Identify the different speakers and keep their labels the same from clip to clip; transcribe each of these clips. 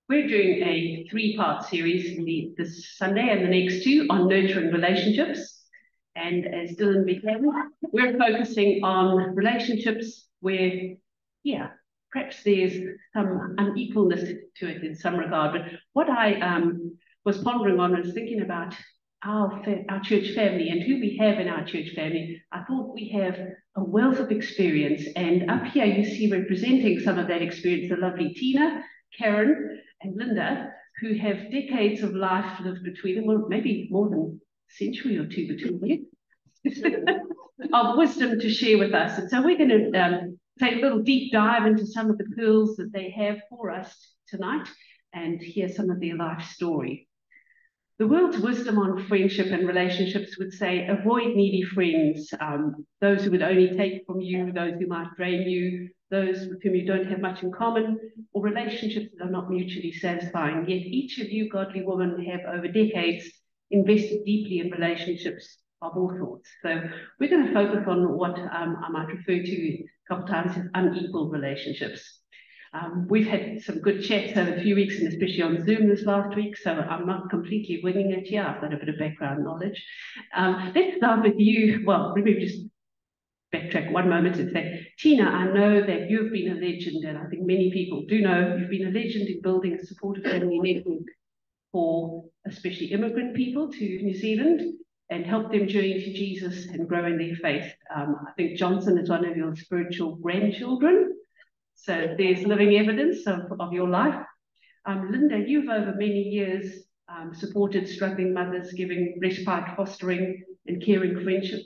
Speaker 1: We're doing a three-part series this Sunday and the next two on nurturing relationships. And as Dylan began, we're focusing on relationships where, perhaps there's some unequalness to it in some regard. But what I was pondering on was thinking about our church family and who we have in our church family. I thought we have a wealth of experience. And up here you see representing some of that experience, the lovely Tina, Karen, and Linda, who have decades of life lived between them, or maybe more than a century or two between you, of wisdom to share with us. And so we're going to take a little deep dive into some of the pearls that they have for us tonight and hear some of their life story. The world's wisdom on friendship and relationships would say, avoid needy friends, those who would only take from you, those who might drain you, those with whom you don't have much in common, or relationships that are not mutually satisfying. Yet each of you, godly women, have over decades invested deeply in relationships of all sorts. So we're going to focus on what I might refer to a couple of times as unequal relationships. We've had some good chats over a few weeks, and especially on Zoom this last week, so I'm not completely winging it here. I've got a bit of background knowledge. Let's start with you. Well, let me just backtrack one moment and say, Tina, I know that you've been a legend, and I think many people do know you've been a legend in building a supportive family network for especially immigrant people to New Zealand and help them journey to Jesus and grow in their faith. I think Johnson is one of your spiritual grandchildren. So there's living evidence of your life. Linda, you've over many years supported struggling mothers, giving respite, fostering and caring friendship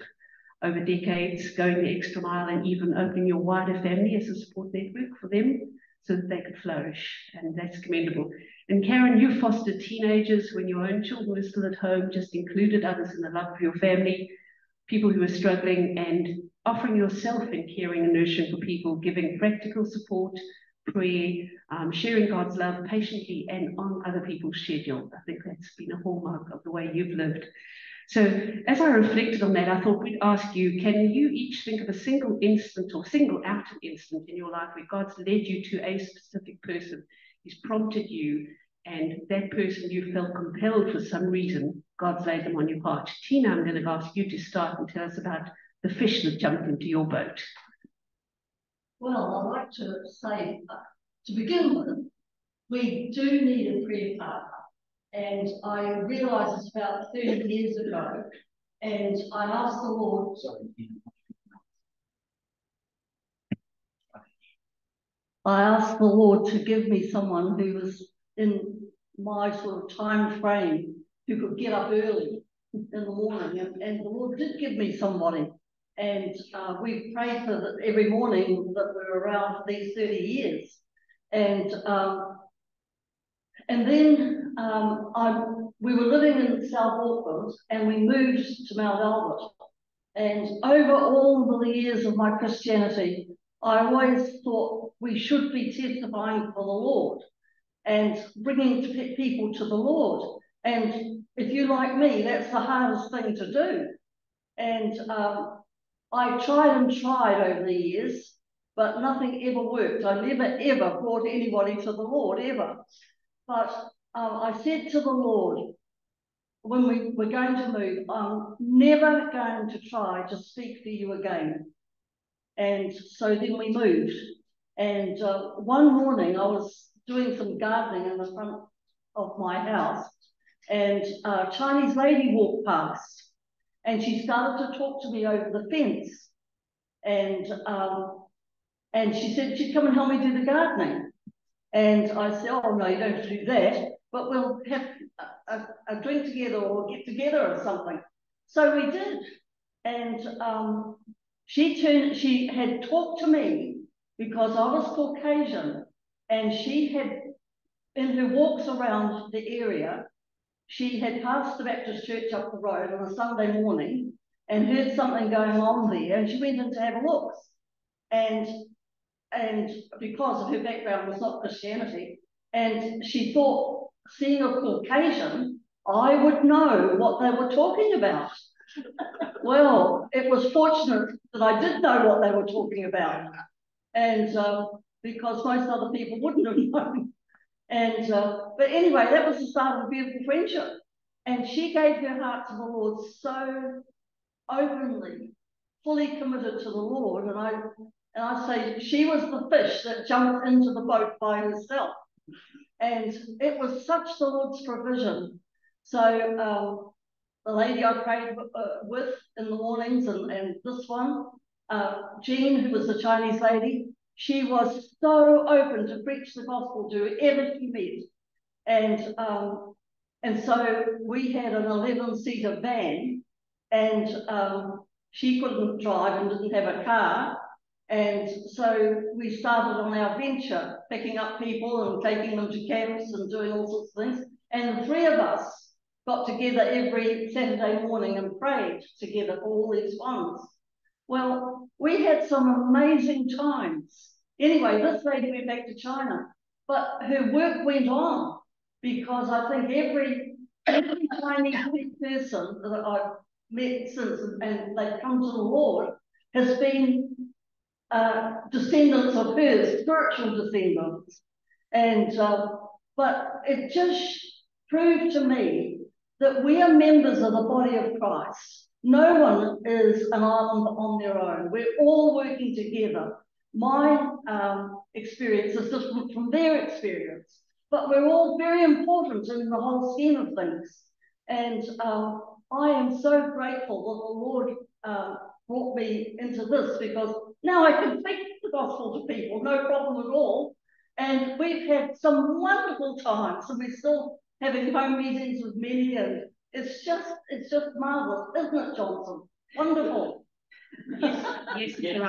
Speaker 1: over decades, going the extra mile and even opening your wider family as a support network for them so that they could flourish, and that's commendable. And Karen, you fostered teenagers when your own children were still at home, just included others in the love of your family, people who were struggling, and offering yourself in caring and nurturing for people, giving practical support, prayer, sharing God's love patiently and on other people's schedule. I think that's been a hallmark of the way you've lived. So as I reflected on that, I thought we'd ask you, can you each think of a single instant or single out instant in your life where God's led you to a specific person, He's prompted you, and that person you felt compelled for some reason, God's laid them on your heart. Tina, I'm going to ask you to start and tell us about the fish that jumped into your boat.
Speaker 2: Well, I'd like to say, to begin with, we do need a prayer partner. And I realised it's about 30 years ago, and I asked the Lord, to give me someone who was in my sort of time frame, who could get up early in the morning, and the Lord did give me somebody. And we've prayed for that every morning that we're around for these 30 years. And then we were living in South Auckland, and we moved to Mount Albert. And over all the years of my Christianity, I always thought we should be testifying for the Lord and bringing people to the Lord. And if you're like me, that's the hardest thing to do. And I tried and tried over the years, but nothing ever worked. I never, ever brought anybody to the Lord, ever. But I said to the Lord, when we were going to move, I'm never going to try to speak to you again. And so then we moved. And one morning I was doing some gardening in the front of my house, and a Chinese lady walked past, and she started to talk to me over the fence. And she said she'd come and help me do the gardening. And I said, oh, no, you don't have to do that, but we'll have a drink together or get together or something. So we did. And she had talked to me because I was Caucasian, and she had, in her walks around the area, she had passed the Baptist church up the road on a Sunday morning and heard something going on there, and she went in to have a look. And because of her background was not Christianity, and she thought, seeing a Caucasian, I would know what they were talking about. Well, it was fortunate that I did know what they were talking about, and because most other people wouldn't have known. And but anyway, that was the start of a beautiful friendship. And she gave her heart to the Lord so openly, fully committed to the Lord. And I say she was the fish that jumped into the boat by herself. And it was such the Lord's provision. So the lady I prayed with in the mornings, and this one, Jean, who was the Chinese lady, she was so open to preach the gospel to whoever she met. And so we had an 11-seater van, and she couldn't drive and didn't have a car. And so we started on our venture, picking up people and taking them to camps and doing all sorts of things. And the three of us got together every Saturday morning and prayed together for all these ones. Well, we had some amazing times. Anyway, this lady went back to China, but her work went on, because I think every Chinese person that I've met since and they've come to the Lord has been descendants of hers, spiritual descendants. And but it just proved to me that we are members of the body of Christ. No one is an island on their own. We're all working together. My experience is different from their experience, but we're all very important in the whole scheme of things. And I am so grateful that the Lord brought me into this, because now I can preach the gospel to people, no problem at all. And we've had some wonderful times, and we're still having home meetings with many, and it's just marvelous, isn't it, Johnson? Wonderful.
Speaker 1: Yes, yes,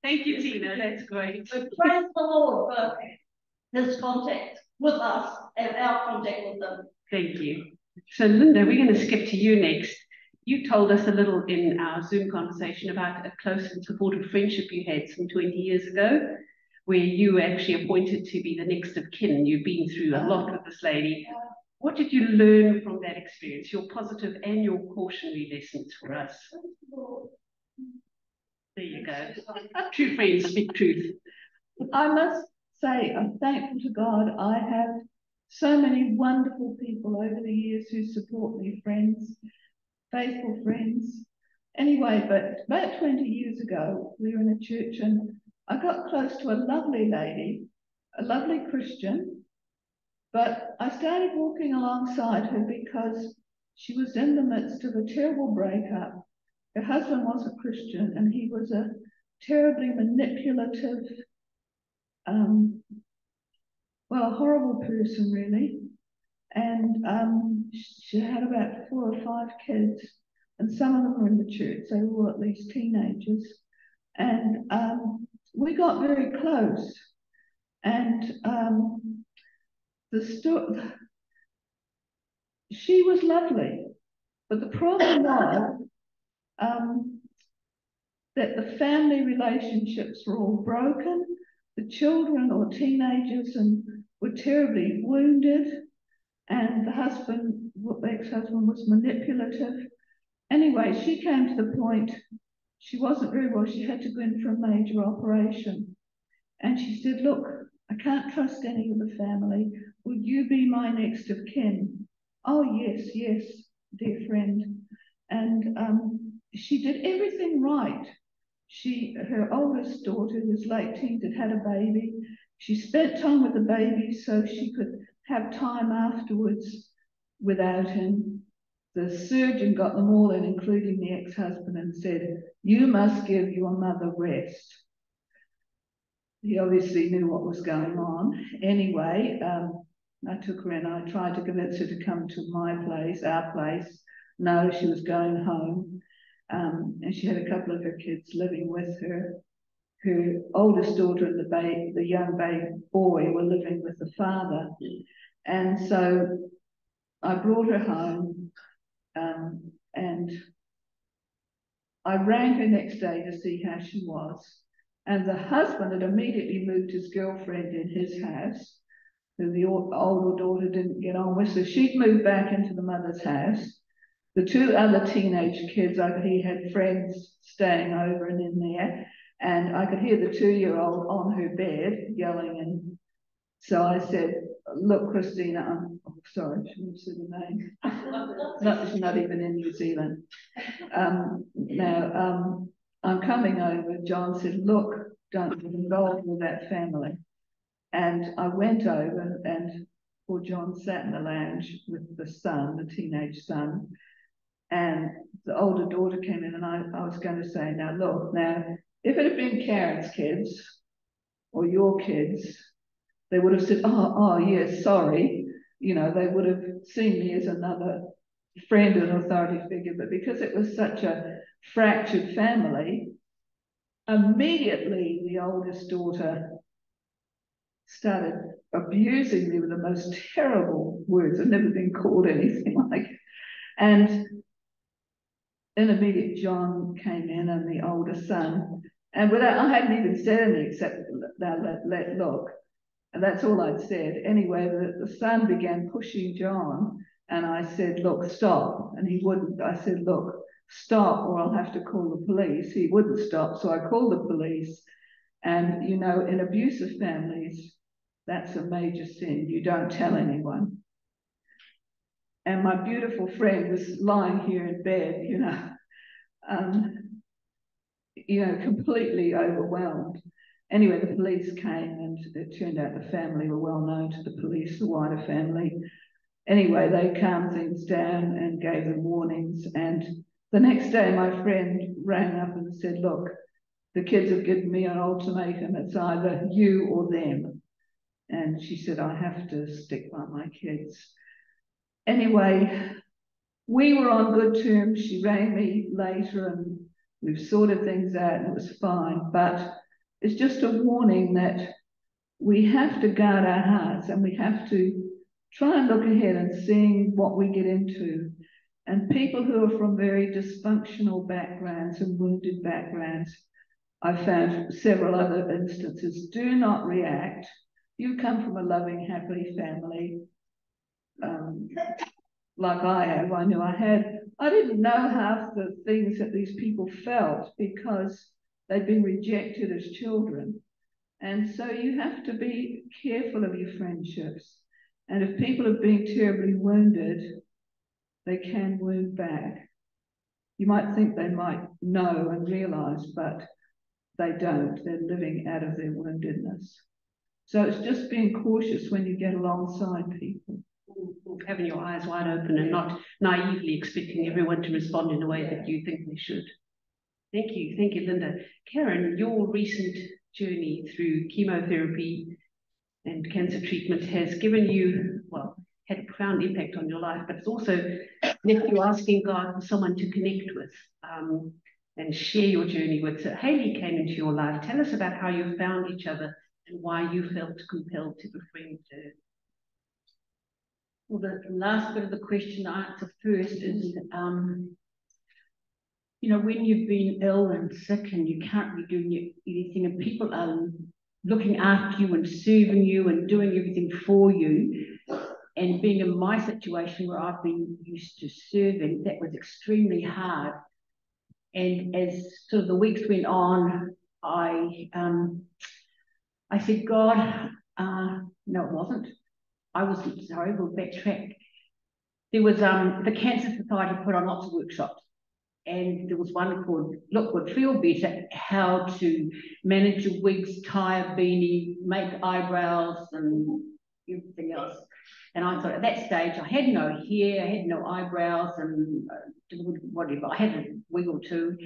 Speaker 1: Thank you, Tina. That's great.
Speaker 2: So praise the Lord for his contact with us and our contact with them.
Speaker 1: Thank you. So, Linda, we're going to skip to you next. You told us a little in our Zoom conversation about a close and supportive friendship you had some 20 years ago, where you were actually appointed to be the next of kin. You've been through a lot with this lady. What did you learn from that experience, your positive and your cautionary lessons for us? There you go. True friends speak truth.
Speaker 3: I must say, I'm thankful to God. I have so many wonderful people over the years who support me, friends, faithful friends. Anyway, but about 20 years ago, we were in a church and I got close to a lovely lady, a lovely Christian, but I started walking alongside her because she was in the midst of a terrible breakup. Her husband was a Christian and he was a terribly manipulative, well, a horrible person, really. And she had about 4 or 5 kids, and some of them were in the church. They were at least teenagers. And we got very close. And she was lovely. But the problem was that the family relationships were all broken. The children or teenagers were terribly wounded, and the ex-husband was manipulative. Anyway, she came to the point, she wasn't very well, she had to go in for a major operation. And she said, look, I can't trust any of the family. Would you be my next of kin? Oh, yes, yes, dear friend. And she did everything right. Her oldest daughter, who was late teens, had a baby. She spent time with the baby so she could have time afterwards without him. The surgeon got them all in, including the ex-husband, and said, you must give your mother rest. He obviously knew what was going on. Anyway, I took her in. I tried to convince her to come to my place, our place. No, she was going home. And she had a couple of her kids living with her. Her oldest daughter and the young boy were living with the father. And so I brought her home, and I rang her next day to see how she was. And the husband had immediately moved his girlfriend in his house, who the older daughter didn't get on with. So she'd moved back into the mother's house. The 2 other teenage kids, he had friends staying over and in there, and I could hear the 2-year-old on her bed yelling and So I said, look, Christina, sorry, I shouldn't have said the name. It's not even in New Zealand. I'm coming over. John said, look, don't get involved with that family. And I went over, and poor John sat in the lounge with the son, the teenage son, and the older daughter came in, and I was going to say, now look, if it had been Karen's kids or your kids, they would have said, oh, yes, sorry. You know, they would have seen me as another friend and authority figure. But because it was such a fractured family, immediately the oldest daughter started abusing me with the most terrible words. I've never been called anything like it. And then immediately John came in, and the older son, and I hadn't even said anything except let look. And that's all I'd said. Anyway, the son began pushing John, and I said, look, stop. And he wouldn't. I said, look, stop, or I'll have to call the police. He wouldn't stop, so I called the police. And, you know, in abusive families, that's a major sin. You don't tell anyone. And my beautiful friend was lying here in bed, completely overwhelmed. Anyway, the police came, and it turned out the family were well known to the police, the wider family. Anyway, they calmed things down and gave them warnings. And the next day, my friend rang up and said, look, the kids have given me an ultimatum. It's either you or them. And she said, I have to stick by my kids. Anyway, we were on good terms. She rang me later, and we've sorted things out, and it was fine. But it's just a warning that we have to guard our hearts, and we have to try and look ahead and seeing what we get into. And people who are from very dysfunctional backgrounds and wounded backgrounds, I've found several other instances, do not react. You come from a loving, happy family, like I have. I knew I didn't know half the things that these people felt because they'd been rejected as children. And so you have to be careful of your friendships. And if people have been terribly wounded, they can wound back. You might think they might know and realise, but they don't. They're living out of their woundedness. So it's just being cautious when you get alongside people.
Speaker 1: Having your eyes wide open and not naively expecting everyone to respond in a way that you think they should. Thank you, Linda. Karen, your recent journey through chemotherapy and cancer treatment has given you, had a profound impact on your life, but it's also left you asking God for someone to connect with and share your journey with. So Hayley came into your life. Tell us about how you found each other and why you felt compelled to befriend her.
Speaker 4: Well, the last bit of the question I answer first is, when you've been ill and sick and you can't be doing anything, and people are looking after you and serving you and doing everything for you, and being in my situation where I've been used to serving, that was extremely hard. And as sort of the weeks went on, I said, God, no, it wasn't. I wasn't, sorry, we'll backtrack. There was the Cancer Society put on lots of workshops, and there was one called Look Good, Feel Better, how to manage your wigs, tie a beanie, make eyebrows and everything else. And I thought at that stage, I had no hair, I had no eyebrows and whatever, I had a wig or two.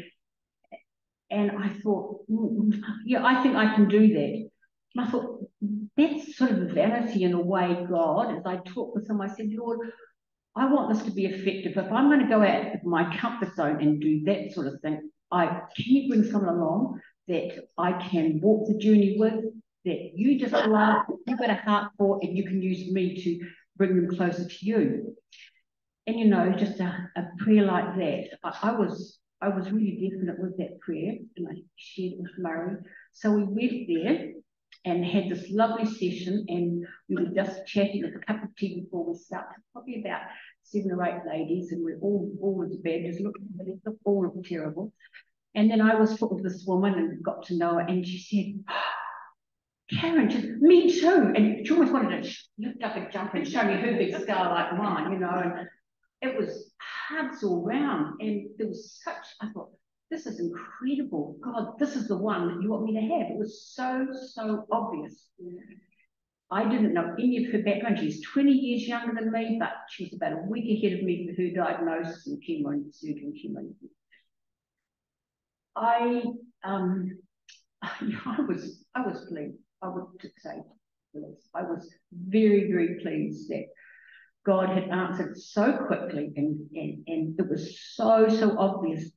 Speaker 4: And I thought, yeah, I think I can do that. And I thought, that's sort of vanity in a way, God. As I talked with him, I said, Lord, I want this to be effective. If I'm going to go out of my comfort zone and do that sort of thing, can you bring someone along that I can walk the journey with, that you just love, you've got a heart for, and you can use me to bring them closer to you. And just a prayer like that, I was really definite with that prayer, and I shared it with Murray. So we went there and had this lovely session, and we were just chatting with a cup of tea before we started, probably about 7 or 8 ladies, and we're all as bad as looking, all looked terrible. And then I was talking to this woman and got to know her, and she said, Karen, just, me too. And she always wanted to lift up and jump and show me her big scar like mine, you know. And it was hugs all round. And there was such, I thought, this is incredible. God, this is the one that you want me to have. It was so, so obvious. I didn't know any of her background. She's 20 years younger than me, but she was about a week ahead of me for her diagnosis and chemo and surgery and chemo. I was pleased. I would say I was very, very pleased that God had answered so quickly and it was so, so obvious.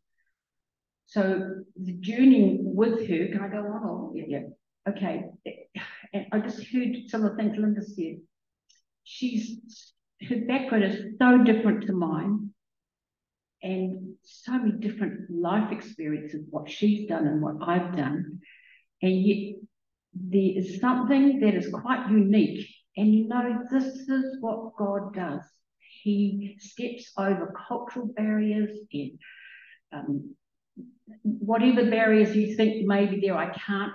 Speaker 4: So the journey with her, can I go on? Oh, yeah. Okay. And I just heard some of the things Linda said. Her background is so different to mine, and so many different life experiences, what she's done and what I've done. And yet there is something that is quite unique. And you know, this is what God does. He steps over cultural barriers and whatever barriers you think may be there, I can't.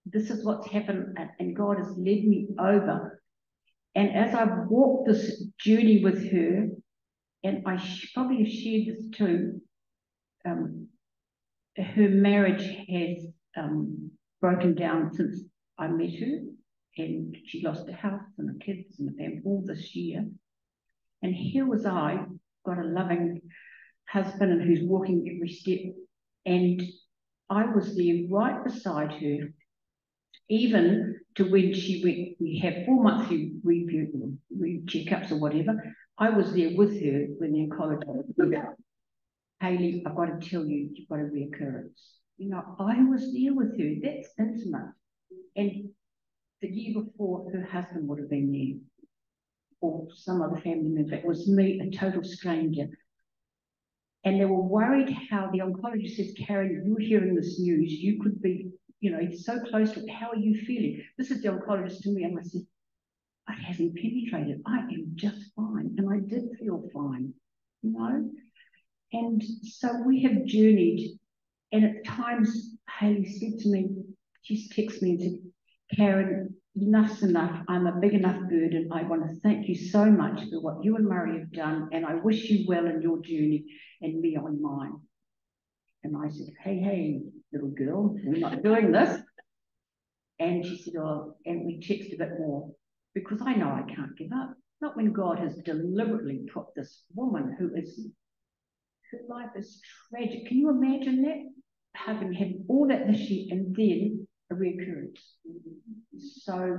Speaker 4: This is what's happened, and God has led me over. And as I've walked this journey with her, and I probably have shared this too, her marriage has broken down since I met her, and she lost her house and her kids and her family all this year. And here was I, got a loving husband and who's walking every step, and I was there right beside her, even to when she went, we have 4 monthly review checkups or whatever. I was there with her when the oncologist said, Hayley, I've got to tell you, you've got a reoccurrence. You know, I was there with her. That's intimate. And the year before, her husband would have been there, or some other family member. It was me, a total stranger. And they were worried how the oncologist says, Karen, you're hearing this news. You could be, you know, so close to it. How are you feeling? This is the oncologist to me. And I said, it hasn't penetrated. I am just fine. And I did feel fine, you know. And so we have journeyed. And at times, Hayley said to me, she texted me and said, Karen, enough's enough. I'm a big enough burden. I want to thank you so much for what you and Murray have done. And I wish you well in your journey and me on mine. And I said, hey, little girl, we're not doing this. And she said, oh, and we texted a bit more because I know I can't give up. Not when God has deliberately put this woman who is, her life is tragic. Can you imagine that? Having had all that this year and then a reoccurrence. So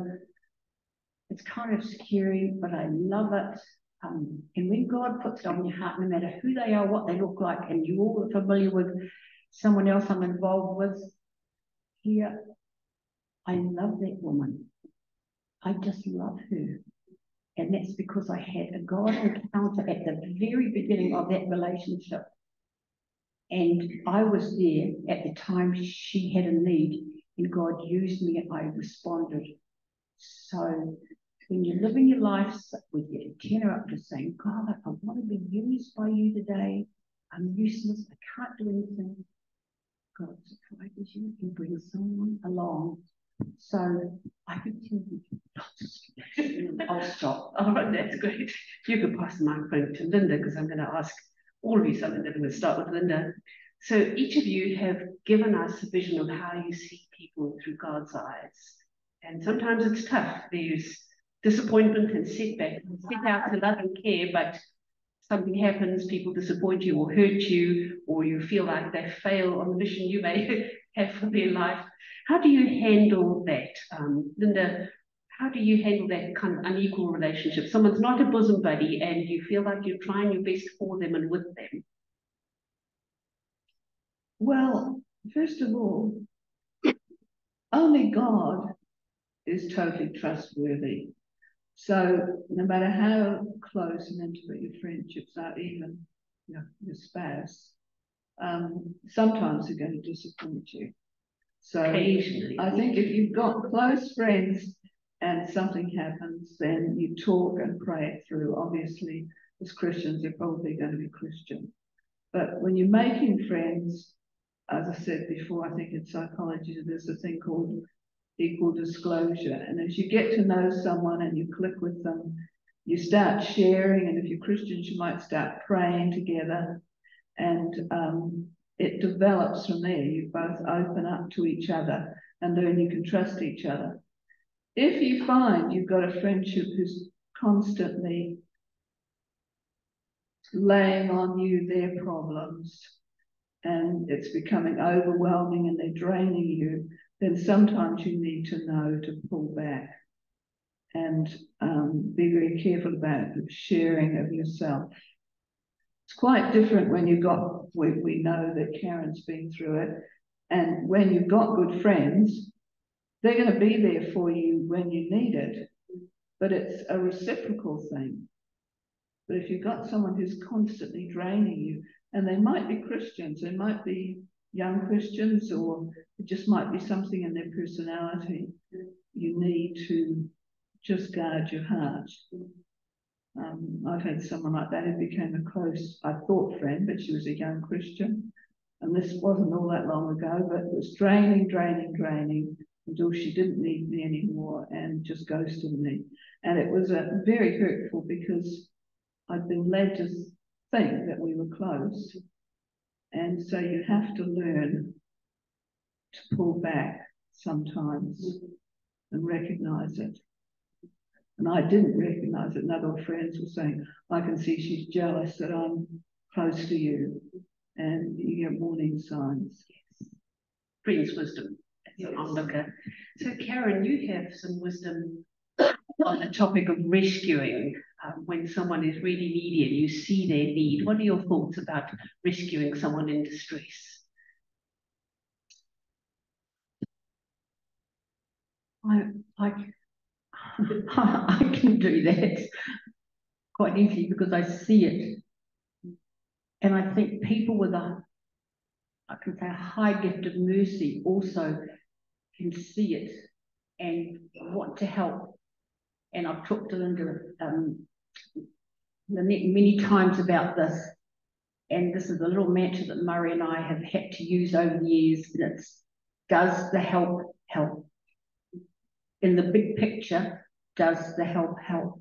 Speaker 4: it's kind of scary, but I love it. And when God puts it on your heart, no matter who they are, what they look like, and you all are familiar with someone else I'm involved with here, I love that woman. I just love her. And that's because I had a God encounter at the very beginning of that relationship. And I was there at the time she had a need, and God used me and I responded. So when you're living your life with your antenna up to saying, God, I want to be used by you today. I'm useless. I can't do anything. God surprises you and brings someone along. So I could tell you, I'll stop.
Speaker 1: Oh, that's great. You could pass the microphone to Linda because I'm going to ask all of you something that I'm going to start with Linda. So each of you have given us a vision of how you see people through God's eyes. And sometimes it's tough. There's disappointment and setback. You set out to love and care, but something happens, people disappoint you or hurt you, or you feel like they fail on the mission you may have for their life. How do you handle that? Linda, how do you handle that kind of unequal relationship? Someone's not a bosom buddy and you feel like you're trying your best for them and with them.
Speaker 3: Well, first of all, only God is totally trustworthy. So no matter how close and intimate your friendships are, even your spouse, sometimes they're going to disappoint you. So
Speaker 1: Occasionally.
Speaker 3: I think if you've got close friends and something happens, then you talk and pray it through. Obviously, as Christians, they're probably going to be Christian. But when you're making friends, as I said before, I think in psychology there's a thing called equal disclosure. And as you get to know someone and you click with them, you start sharing, and if you're Christians, you might start praying together, and it develops from there. You both open up to each other and learn you can trust each other. If you find you've got a friendship who's constantly laying on you their problems and it's becoming overwhelming and they're draining you, then sometimes you need to know to pull back and be very careful about the sharing of yourself. It's quite different when you've got, we know that Karen's been through it, and when you've got good friends, they're going to be there for you when you need it, but it's a reciprocal thing. But if you've got someone who's constantly draining you, and they might be Christians, they might be young Christians, or it just might be something in their personality, you need to just guard your heart. I've had someone like that who became a close, I thought, friend, but she was a young Christian. And this wasn't all that long ago, but it was draining until she didn't need me anymore and just ghosted me. And it was very hurtful because I'd been led to think that we were close. And so you have to learn to pull back sometimes and recognize it. And I didn't recognize it. And other friends were saying, I can see she's jealous that I'm close to you. And you get warning signs.
Speaker 1: Yes. Brings wisdom as an onlooker. So Karen, you have some wisdom on the topic of rescuing when someone is really needy and you see their need. What are your thoughts about rescuing someone in distress?
Speaker 4: I can do that quite easily because I see it. And I think people with a high gift of mercy also can see it and want to help. And I've talked to Linda many times about this. And this is a little mantra that Murray and I have had to use over the years. And it's, does the help help? In the big picture, does the help help?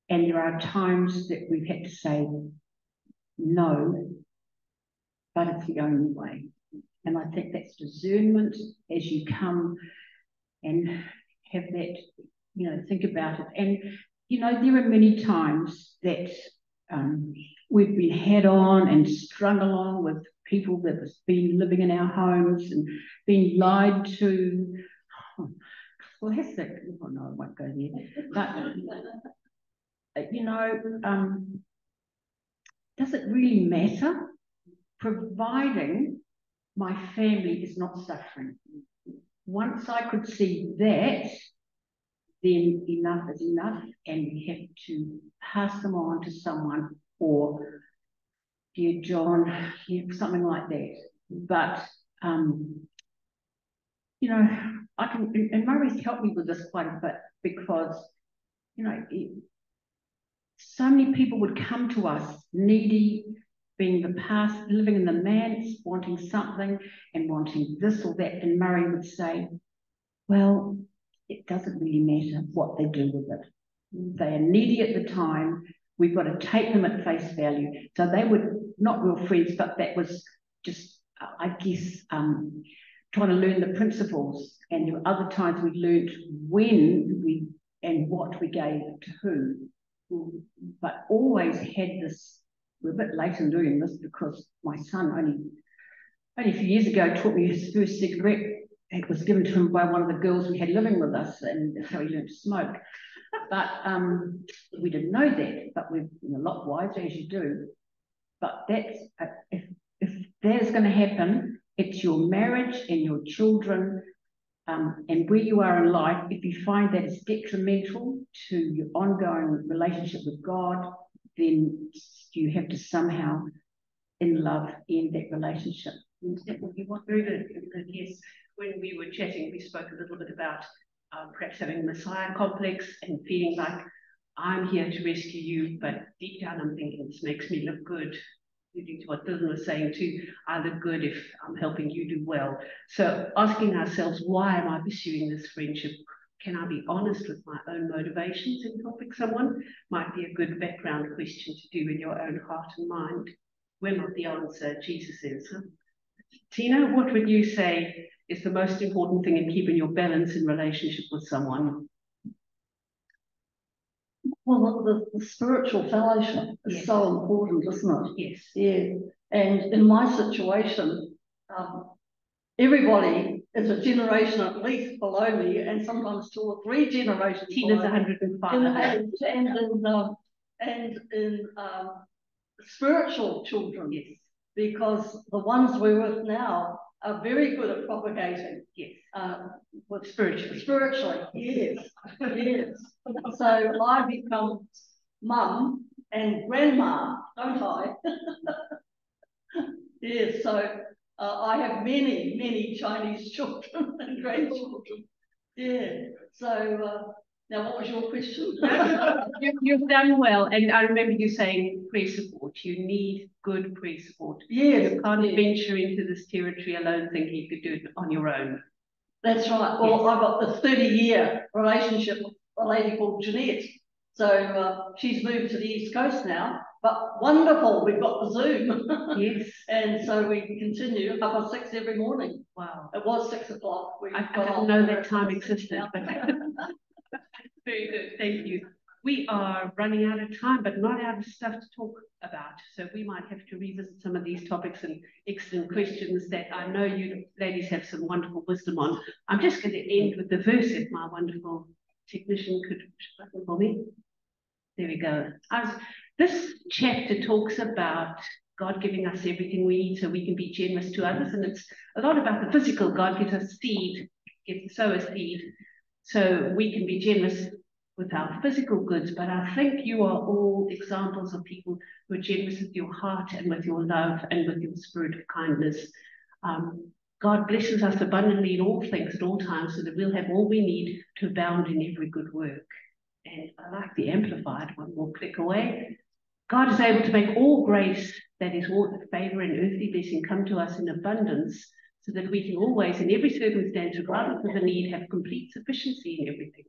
Speaker 4: And there are times that we've had to say no, but it's the only way. And I think that's discernment as you come and have that, think about it. And, there are many times that we've been had on and strung along with people that have been living in our homes and been lied to. Classic. Oh, no, I won't go there. But, does it really matter? Providing my family is not suffering. Once I could see that, then enough is enough, and we have to pass them on to someone, or dear John, something like that. But I can, and Murray's helped me with this quite a bit because, so many people would come to us needy, being the past, living in the manse, wanting something and wanting this or that. And Murray would say, well, it doesn't really matter what they do with it. They are needy at the time. We've got to take them at face value. So they were not real friends, but that was just, I guess, trying to learn the principles. And there were other times we learned when we and what we gave to who, but always had this. We're a bit late in doing this because my son only a few years ago taught me his first cigarette. It was given to him by one of the girls we had living with us, and that's how he learned to smoke. But we didn't know that, but we're a lot wiser as you do. But that's, if that's going to happen, it's your marriage and your children and where you are in life. If you find that it's detrimental to your ongoing relationship with God, then you have to somehow, in love, end that relationship.
Speaker 1: That would be one very good. Yes, when we were chatting, we spoke a little bit about perhaps having a Messiah complex and feeling like I'm here to rescue you, but deep down I'm thinking this makes me look good. alluding to what Dylan was saying too, I look good if I'm helping you do well. So asking ourselves, why am I pursuing this friendship? Can I be honest with my own motivations in helping someone? Might be a good background question to do in your own heart and mind. We're not the answer, Jesus is. Huh? Tina, what would you say is the most important thing in keeping your balance in relationship with someone?
Speaker 2: Well, the spiritual fellowship is
Speaker 1: Yes.
Speaker 2: so important, isn't it?
Speaker 1: Yes.
Speaker 2: Yeah. And in my situation, everybody is a generation at least below me, and sometimes 2 or 3 generations.
Speaker 1: Tina's
Speaker 2: below
Speaker 1: 105.
Speaker 2: in age and in spiritual children.
Speaker 1: Yes.
Speaker 2: Because the ones we're with now are very good at propagating.
Speaker 1: Yes.
Speaker 2: With
Speaker 1: Spiritually.
Speaker 2: yes, yes. So I become mum and grandma, don't I? Yes. So I have many Chinese children and grandchildren. Yeah. So now, what was your question?
Speaker 1: You've done well, and I remember you saying prayer support. You need good prayer support.
Speaker 2: Yes.
Speaker 1: You can't venture into this territory alone thinking you could do it on your own.
Speaker 2: That's right. Well,
Speaker 1: Yes.
Speaker 2: I've got a 30-year relationship with a lady called Jeanette. So she's moved to the East Coast now, but wonderful. We've got the Zoom.
Speaker 1: Yes.
Speaker 2: And so we continue up at 6 every morning.
Speaker 1: Wow.
Speaker 2: It was 6 o'clock.
Speaker 1: I didn't know that time existed, but very good. Thank you. We are running out of time, but not out of stuff to talk about. So we might have to revisit some of these topics and excellent questions that I know you ladies have some wonderful wisdom on. I'm just going to end with the verse if my wonderful technician could button for me. There we go. This chapter talks about God giving us everything we need so we can be generous to others. And it's a lot about the physical. God gives us seed, sow a seed, so we can be generous with our physical goods. But I think you are all examples of people who are generous with your heart and with your love and with your spirit of kindness. God blesses us abundantly in all things at all times so that we'll have all we need to abound in every good work. And I like the Amplified, one more click away. God is able to make all grace, that is all favor and earthly blessing, come to us in abundance so that we can always, in every circumstance, regardless of the need, have complete sufficiency in everything.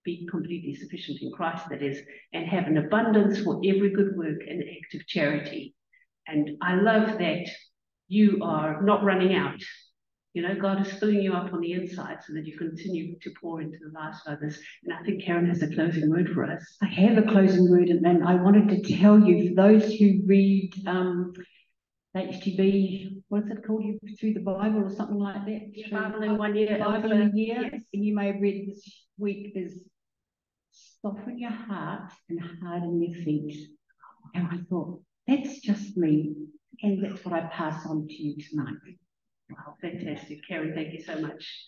Speaker 1: Be completely sufficient in Christ, that is, and have an abundance for every good work and act of charity. And I love that you are not running out. You know, God is filling you up on the inside so that you continue to pour into the lives of others. And I think Karen has a closing word for us.
Speaker 4: I have a closing word, and I wanted to tell you, for those who read HTB, what's it called, through the Bible or something like that?
Speaker 1: The Bible in 1 year.
Speaker 4: Bible in a year.
Speaker 1: Yes.
Speaker 4: And you may have read this week is soften your heart and harden your feet. And I thought, that's just me. And that's what I pass on to you tonight.
Speaker 1: Wow, fantastic. Karen, thank you so much.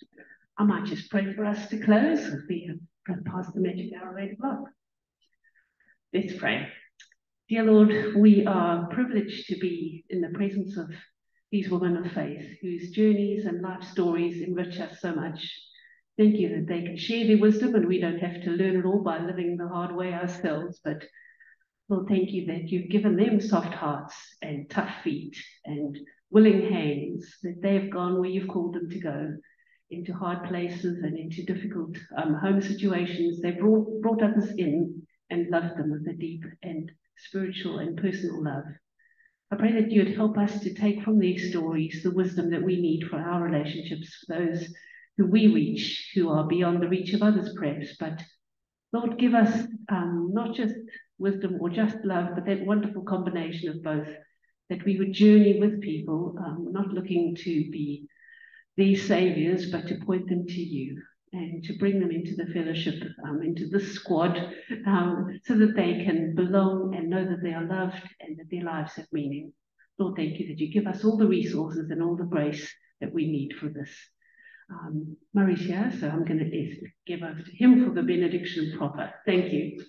Speaker 1: I might just pray for us to close. We have passed the magic hour of 8 o'clock. Let's pray. Dear Lord, we are privileged to be in the presence of these women of faith whose journeys and life stories enrich us so much. Thank you that they can share their wisdom and we don't have to learn it all by living the hard way ourselves. But Lord, thank you that you've given them soft hearts and tough feet and willing hands, that they've gone where you've called them to go, into hard places and into difficult home situations. They've brought others in and loved them with a deep and spiritual and personal love. I pray that you'd help us to take from these stories the wisdom that we need for our relationships, for those who we reach, who are beyond the reach of others perhaps. But Lord, give us not just wisdom or just love, but that wonderful combination of both, that we would journey with people, not looking to be these saviors, but to point them to you and to bring them into the fellowship, into this squad, so that they can belong and know that they are loved and that their lives have meaning. Lord, thank you that you give us all the resources and all the grace that we need for this. Murray's here, so I'm going to give over to him for the benediction proper. Thank you.